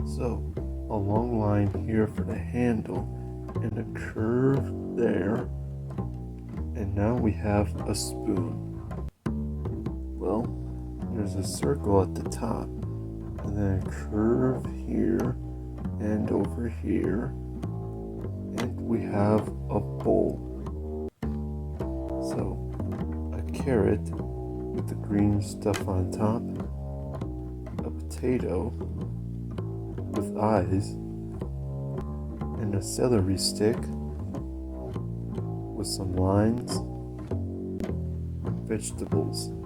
So, a long line here for the handle, and a curve there, and now we have a spoon. Well, there's a circle at the top, and then a curve here, and over here, and we have a bowl. So, a carrot with the green stuff on top, a potato with eyes, and a celery stick with some lines and vegetables.